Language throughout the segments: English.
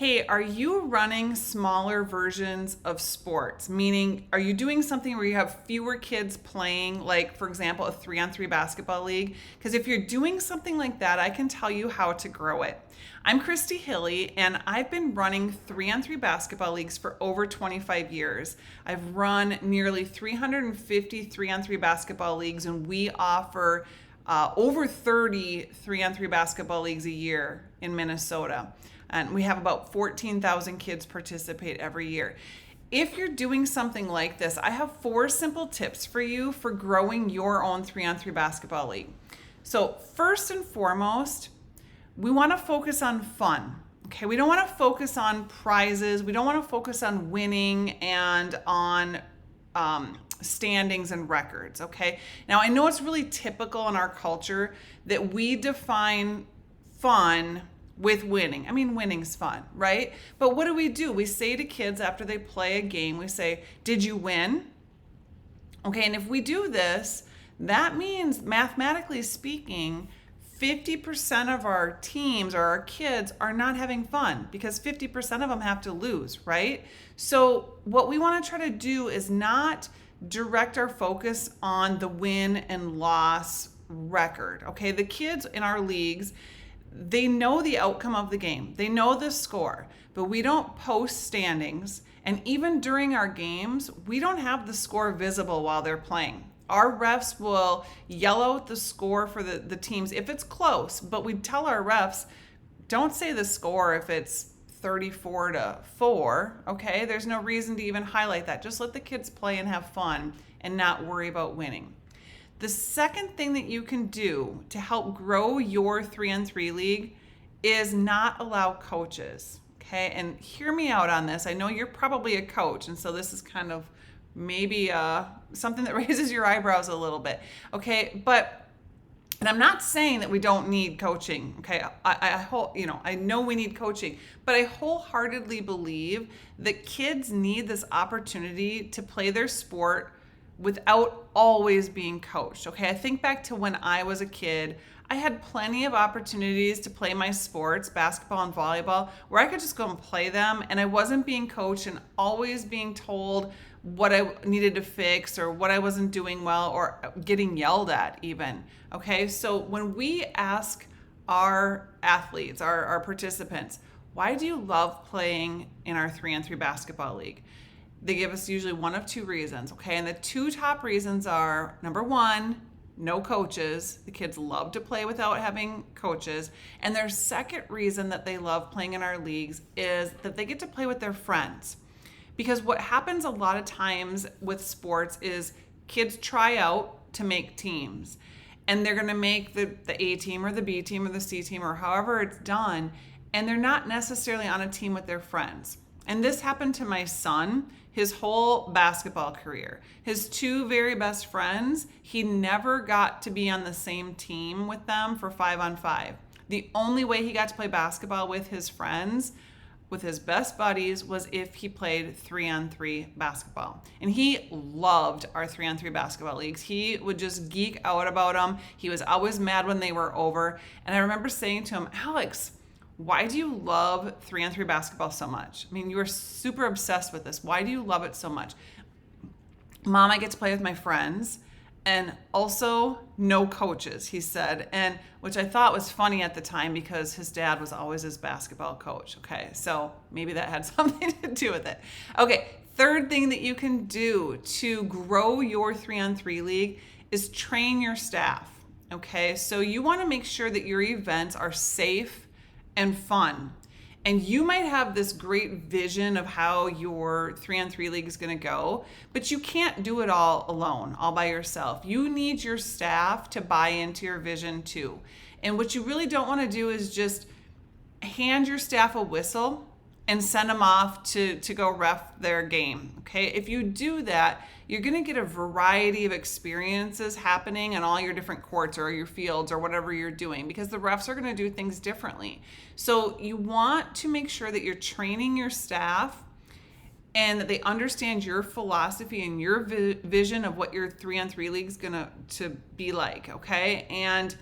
Hey, are you running smaller versions of sports? Meaning, are you doing something where you have fewer kids playing, like, for example, a 3-on-3 basketball league? Because if you're doing something like that, I can tell you how to grow it. I'm Christy Hilly, and I've been running 3-on-3 basketball leagues for over 25 years. I've run nearly 350 3-on-3 basketball leagues, and we offer over 30 3-on-3 basketball leagues a year in Minnesota. And we have about 14,000 kids participate every year. If you're doing something like this, I have 4 simple tips for you for growing your own 3-on-3 basketball league. So first and foremost, we want to focus on fun. Okay, we don't want to focus on prizes. We don't want to focus on winning and on standings and records. Okay, now I know it's really typical in our culture that we define fun with winning. I mean, winning's fun, right? But what do? We say to kids after they play a game, we say, "Did you win?" Okay, and if we do this, that means mathematically speaking, 50% of our teams or our kids are not having fun because 50% of them have to lose, right? So what we want to try to do is not direct our focus on the win and loss record. Okay, the kids in our leagues, they know the outcome of the game. They know the score, but we don't post standings. And even during our games, we don't have the score visible while they're playing. Our refs will yell out the score for the teams if it's close, but we tell our refs, don't say the score if it's 34-4, okay? There's no reason to even highlight that. Just let the kids play and have fun and not worry about winning. The second thing that you can do to help grow your 3-on-3 league is not allow coaches, okay? And hear me out on this. I know you're probably a coach, and so this is kind of maybe something that raises your eyebrows a little bit, okay? And I'm not saying that we don't need coaching, okay? I know we need coaching, but I wholeheartedly believe that kids need this opportunity to play their sport without always being coached. Okay, I think back to when I was a kid, I had plenty of opportunities to play my sports, basketball and volleyball, where I could just go and play them, and I wasn't being coached and always being told what I needed to fix or what I wasn't doing well or getting yelled at even. Okay, so when we ask our athletes, our participants, why do you love playing in our 3-on-3 basketball league? They give us usually one of 2 reasons, okay? And the 2 top reasons are, number 1, no coaches. The kids love to play without having coaches. And their second reason that they love playing in our leagues is that they get to play with their friends. Because what happens a lot of times with sports is kids try out to make teams. And they're gonna make the A team or the B team or the C team or however it's done. And they're not necessarily on a team with their friends. And this happened to my son his whole basketball career. His 2 very best friends, he never got to be on the same team with them for 5-on-5. The only way he got to play basketball with his friends, with his best buddies, was if he played 3-on-3 basketball. And he loved our 3-on-3 basketball leagues. He would just geek out about them. He was always mad when they were over. And I remember saying to him, "Alex, why do you love 3-on-3 basketball so much? I mean, you are super obsessed with this. Why do you love it so much?" "Mom, I get to play with my friends, and also no coaches," he said, and which I thought was funny at the time because his dad was always his basketball coach. Okay, so maybe that had something to do with it. Okay, third thing that you can do to grow your 3-on-3 league is train your staff. Okay, so you want to make sure that your events are safe and fun. And you might have this great vision of how your 3-on-3 league is going to go, but you can't do it all alone, all by yourself. You need your staff to buy into your vision too. And what you really don't want to do is just hand your staff a whistle and send them off to go ref their game. Okay, if you do that, you're going to get a variety of experiences happening in all your different courts or your fields or whatever you're doing, because the refs are going to do things differently. So you want to make sure that you're training your staff and that they understand your philosophy and your vision of what your 3-on-3 league is going to be like. Okay, and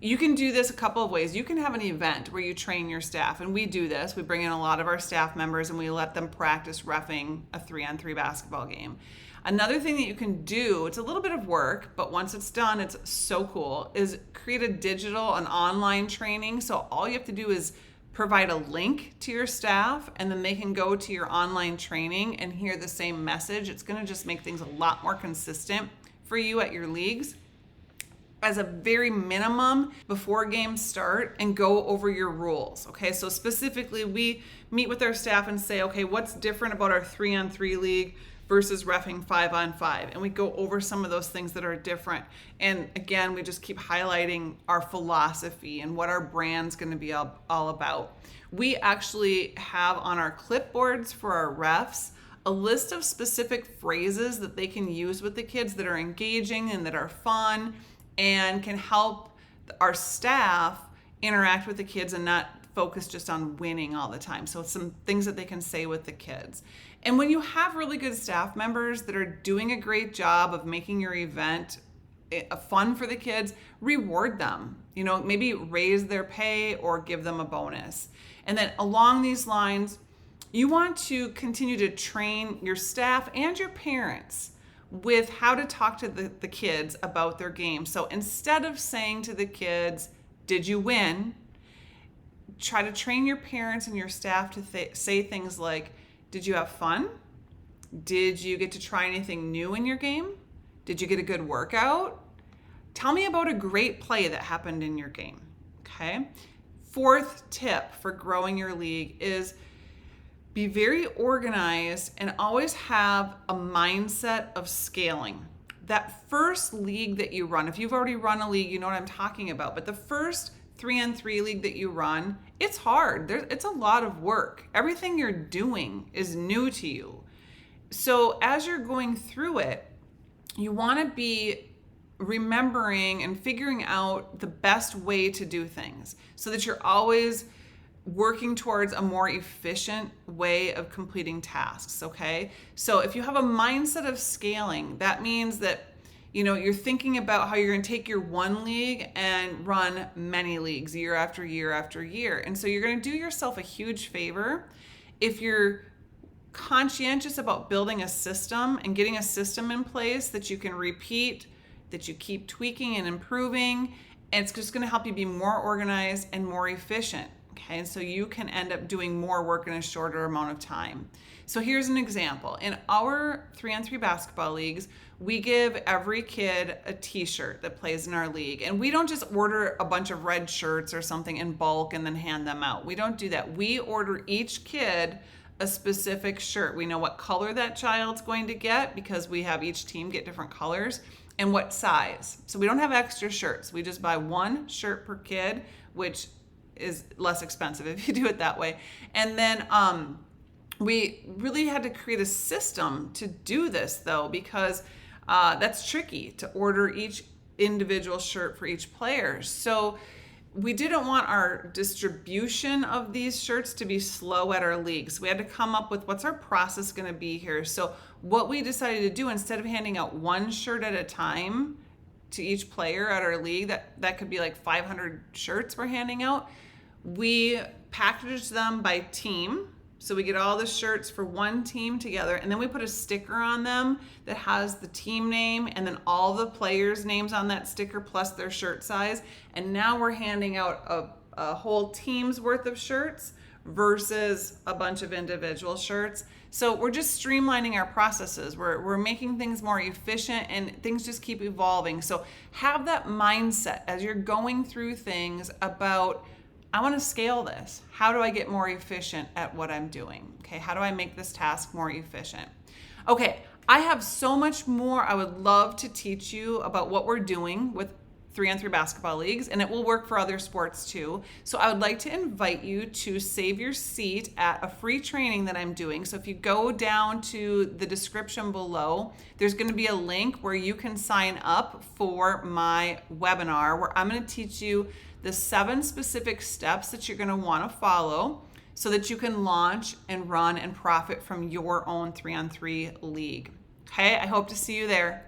you can do this a couple of ways. You can have an event where you train your staff, and we do this. We bring in a lot of our staff members and we let them practice reffing a 3-on-3 basketball game. Another thing that you can do, it's a little bit of work, but once it's done, it's so cool, is create a digital and online training. So all you have to do is provide a link to your staff, and then they can go to your online training and hear the same message. It's going to just make things a lot more consistent for you at your leagues. As a very minimum, before games start, and go over your rules. Okay, so specifically we meet with our staff and say, okay, what's different about our 3-on-3 league versus reffing 5-on-5? And we go over some of those things that are different. And again, we just keep highlighting our philosophy and what our brand's going to be all about. We actually have on our clipboards for our refs a list of specific phrases that they can use with the kids that are engaging and that are fun and can help our staff interact with the kids and not focus just on winning all the time. So some things that they can say with the kids. And when you have really good staff members that are doing a great job of making your event fun for the kids, reward them. Maybe raise their pay or give them a bonus. And then along these lines, you want to continue to train your staff and your parents with how to talk to the kids about their game. So instead of saying to the kids, did you win? Try to train your parents and your staff to say things like, did you have fun? Did you get to try anything new in your game? Did you get a good workout? Tell me about a great play that happened in your game. Okay. 4th tip for growing your league is be very organized and always have a mindset of scaling. That first league that you run, if you've already run a league, you know what I'm talking about, but the first 3-on-3 league that you run, it's hard. It's a lot of work. Everything you're doing is new to you. So as you're going through it, you want to be remembering and figuring out the best way to do things so that you're always working towards a more efficient way of completing tasks, okay? So if you have a mindset of scaling, that means that you're thinking about how you're going to take your one league and run many leagues year after year after year. And so you're going to do yourself a huge favor if you're conscientious about building a system and getting a system in place that you can repeat, that you keep tweaking and improving. And it's just going to help you be more organized and more efficient. Okay, and so you can end up doing more work in a shorter amount of time. So here's an example. In our 3-on-3 basketball leagues, we give every kid a t-shirt that plays in our league. And we don't just order a bunch of red shirts or something in bulk and then hand them out. We don't do that. We order each kid a specific shirt. We know what color that child's going to get because we have each team get different colors, and what size. So we don't have extra shirts. We just buy one shirt per kid, which is less expensive if you do it that way. And then we really had to create a system to do this though, because that's tricky to order each individual shirt for each player. So we didn't want our distribution of these shirts to be slow at our league. So we had to come up with what's our process going to be here. So what we decided to do, instead of handing out one shirt at a time to each player at our league, that could be like 500 shirts we're handing out, we packaged them by team. So we get all the shirts for one team together, and then we put a sticker on them that has the team name and then all the players' names on that sticker plus their shirt size. And now we're handing out a whole team's worth of shirts versus a bunch of individual shirts. So we're just streamlining our processes. We're making things more efficient, and things just keep evolving. So have that mindset as you're going through things about, I want to scale this. How do I get more efficient at what I'm doing? Okay, how do I make this task more efficient? Okay, I have so much more I would love to teach you about what we're doing with 3-on-3 basketball leagues, and it will work for other sports too. So I would like to invite you to save your seat at a free training that I'm doing. So if you go down to the description below, there's going to be a link where you can sign up for my webinar where I'm going to teach you the 7 specific steps that you're going to want to follow so that you can launch and run and profit from your own 3-on-3 league. Okay, I hope to see you there.